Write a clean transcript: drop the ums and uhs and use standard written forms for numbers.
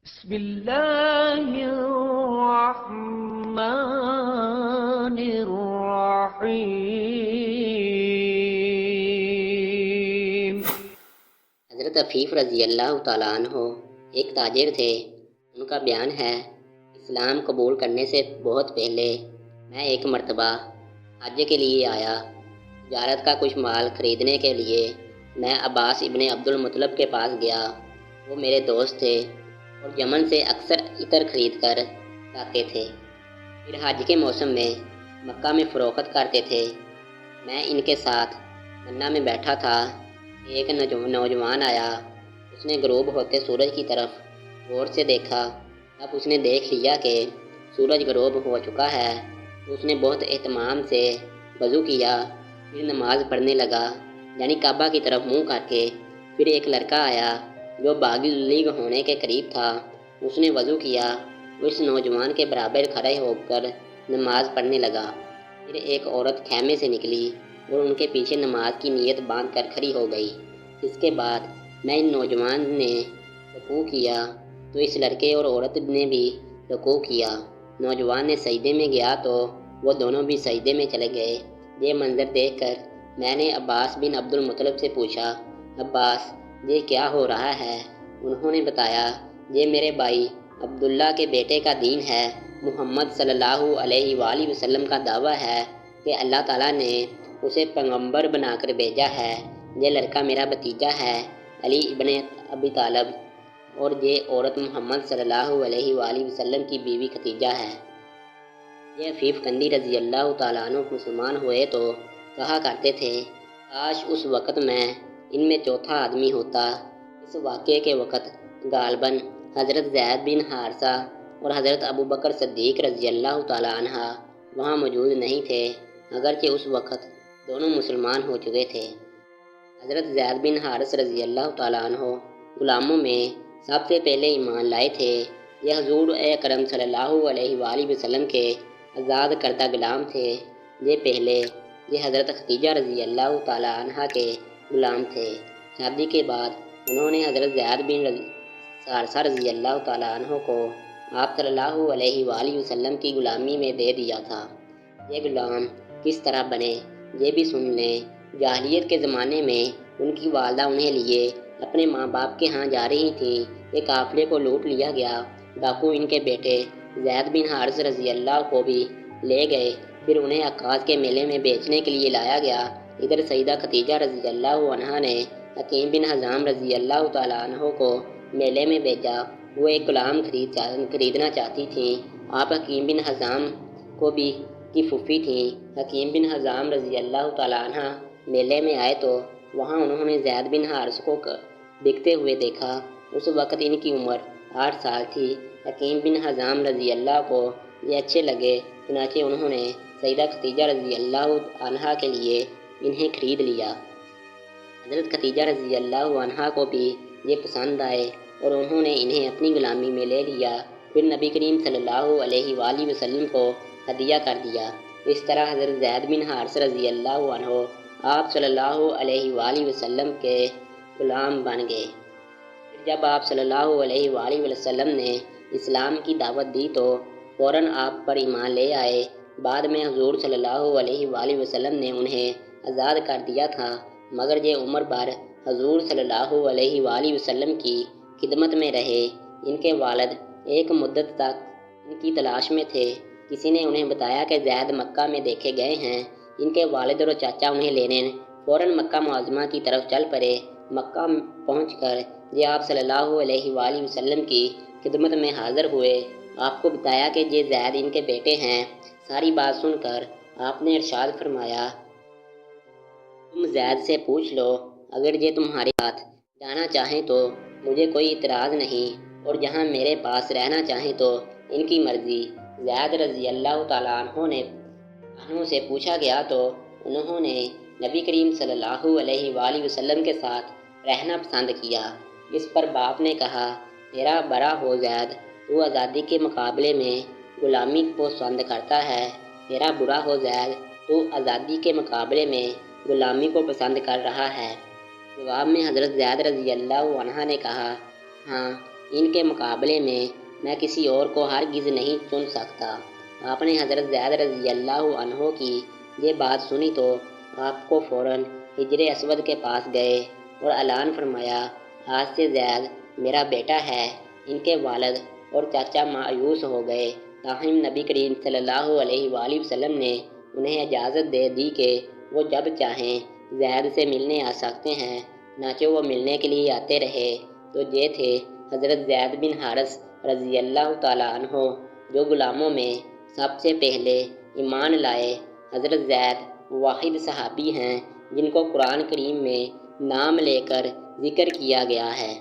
بسم اللہ الرحمن الرحیم۔ حضرت عفیف رضی اللہ تعالیٰ عنہ ایک تاجر تھے۔ ان کا بیان ہے، اسلام قبول کرنے سے بہت پہلے میں ایک مرتبہ حج کے لیے آیا۔ تجارت کا کچھ مال خریدنے کے لیے میں عباس ابن عبد المطلب کے پاس گیا۔ وہ میرے دوست تھے اور یمن سے اکثر عطر خرید کر لاتے تھے، پھر حج کے موسم میں مکہ میں فروخت کرتے تھے۔ میں ان کے ساتھ منا میں بیٹھا تھا، ایک نوجوان آیا۔ اس نے غروب ہوتے سورج کی طرف غور سے دیکھا۔ اب اس نے دیکھ لیا کہ سورج غروب ہو چکا ہے تو اس نے بہت اہتمام سے وضو کیا، پھر نماز پڑھنے لگا، یعنی کعبہ کی طرف منہ کر کے۔ پھر ایک لڑکا آیا جو بالغ ہونے کے قریب تھا، اس نے وضو کیا، وہ اس نوجوان کے برابر کھڑے ہو کر نماز پڑھنے لگا۔ پھر ایک عورت خیمے سے نکلی اور ان کے پیچھے نماز کی نیت باندھ کر کھڑی ہو گئی۔ اس کے بعد میں ان نوجوان نے رکوع کیا تو اس لڑکے اور عورت نے بھی رکوع کیا۔ نوجوان نے سجدے میں گیا تو وہ دونوں بھی سجدے میں چلے گئے۔ یہ منظر دیکھ کر میں نے عباس بن عبد المطلب سے پوچھا، عباس، یہ کیا ہو رہا ہے؟ انہوں نے بتایا، یہ میرے بھائی عبداللہ کے بیٹے کا دین ہے۔ محمد صلی اللہ علیہ وآلہ وسلم کا دعویٰ ہے کہ اللہ تعالیٰ نے اسے پیغمبر بنا کر بھیجا ہے۔ یہ لڑکا میرا بھتیجا ہے، علی ابن ابی طالب، اور یہ عورت محمد صلی اللہ علیہ وآلہ وسلم کی بیوی خدیجہ ہے۔ یہ عفیف قندی رضی اللہ تعالیٰ عنہ مسلمان ہوئے تو کہا کرتے تھے، کاش اس وقت میں ان میں چوتھا آدمی ہوتا۔ اس واقعے کے وقت غالباً حضرت زید بن حارثہ اور حضرت ابوبکر صدیق رضی اللہ تعالیٰ عنہ وہاں موجود نہیں تھے، اگرچہ اس وقت دونوں مسلمان ہو چکے تھے۔ حضرت زید بن حارث رضی اللہ تعالیٰ عنہ غلاموں میں سب سے پہلے ایمان لائے تھے۔ یہ حضور اکرم صلی اللہ علیہ وآلہ وسلم کے آزاد کردہ غلام تھے۔ یہ حضرت خدیجہ رضی اللہ تعالیٰ عنہ کے غلام تھے۔ شادی کے بعد انہوں نے حضرت زید بن حارثہ رضی اللہ تعالیٰ عنہ کو آپ صلی اللہ علیہ وآلہ وسلم کی غلامی میں دے دیا تھا۔ یہ غلام کس طرح بنے، یہ بھی سن لیں۔ جاہلیت کے زمانے میں ان کی والدہ انہیں لیے اپنے ماں باپ کے ہاں جا رہی تھیں، ایک قافلے کو لوٹ لیا گیا۔ ڈاکو ان کے بیٹے زید بن حارث رضی اللہ کو بھی لے گئے، پھر انہیں عکاظ کے میلے میں بیچنے کے لیے لایا گیا۔ ادھر سیدہ خدیجہ رضی اللہ عنہا نے حکیم بن حزام رضی اللہ تعالیٰ عنہ کو میلے میں بھیجا۔ وہ ایک غلام خریدنا چاہتی تھیں۔ آپ حکیم بن حزام کو بھی کی پھوپھی تھیں۔ حکیم بن حزام رضی اللہ تعالیٰ عنہ میلے میں آئے تو وہاں انہوں نے زید بن حارث کو بکتے ہوئے دیکھا۔ اس وقت ان کی عمر 8 سال تھی۔ حکیم بن حزام رضی اللہ کو یہ اچھے لگے، چنانچہ انہوں نے سیدہ خدیجہ رضی اللہ عنہا کے لیے انہیں خرید لیا۔ حضرت خدیجہ رضی اللہ عنہا کو بھی یہ پسند آئے اور انہوں نے انہیں اپنی غلامی میں لے لیا، پھر نبی کریم صلی اللہ علیہ وآلہ وسلم کو ہدیہ کر دیا۔ اس طرح حضرت زید بن حارث رضی اللہ عنہ آپ صلی اللہ علیہ وآلہ وسلم کے غلام بن گئے۔ پھر جب آپ صلی اللہ علیہ وآلہ وسلم نے اسلام کی دعوت دی تو فوراً آپ پر ایمان لے آئے۔ بعد میں حضور صلی اللہ علیہ وآلہ وسلم نے انہیں آزاد کر دیا تھا، مگر یہ عمر بھر حضور صلی اللہ علیہ وآلہ وسلم کی خدمت میں رہے۔ ان کے والد ایک مدت تک ان کی تلاش میں تھے۔ کسی نے انہیں بتایا کہ زید مکہ میں دیکھے گئے ہیں۔ ان کے والد اور چاچا انہیں لینے فوراً مکہ معظمہ کی طرف چل پڑے۔ مکہ پہنچ کر یہ آپ صلی اللہ علیہ وآلہ وسلم کی خدمت میں حاضر ہوئے۔ آپ کو بتایا کہ یہ زید ان کے بیٹے ہیں۔ ساری بات سن کر آپ نے ارشاد فرمایا، تم زید سے پوچھ لو، اگر یہ تمہارے ساتھ جانا چاہیں تو مجھے کوئی اعتراض نہیں، اور جہاں میرے پاس رہنا چاہیں تو ان کی مرضی۔ زید رضی اللہ تعالیٰ عنہ سے پوچھا گیا تو انہوں نے نبی کریم صلی اللہ علیہ وآلہ وسلم کے ساتھ رہنا پسند کیا۔ اس پر باپ نے کہا، تیرا بڑا ہو زید، تو آزادی کے مقابلے میں غلامی کو پسند کرتا ہے۔ تیرا برا ہو زید، تو آزادی کے مقابلے میں غلامی کو پسند کر رہا ہے۔ جواب میں حضرت زید رضی اللہ عنہ نے کہا، ہاں، ان کے مقابلے میں میں کسی اور کو ہرگز نہیں چن سکتا۔ آپ نے حضرت زید رضی اللہ عنہ کی یہ بات سنی تو آپ کو فوراً حجر اسود کے پاس گئے اور اعلان فرمایا، آج سے زید میرا بیٹا ہے۔ ان کے والد اور چاچا مایوس ہو گئے، تاہم نبی کریم صلی اللہ علیہ وآلہ وسلم نے انہیں اجازت دے دی کہ وہ جب چاہیں زید سے ملنے آ سکتے ہیں۔ چنانچہ وہ ملنے کے لیے آتے رہے تو یہ تھے حضرت زید بن حارث رضی اللہ تعالیٰ عنہ، جو غلاموں میں سب سے پہلے ایمان لائے۔ حضرت زید واحد صحابی ہیں جن کو قرآن کریم میں نام لے کر ذکر کیا گیا ہے۔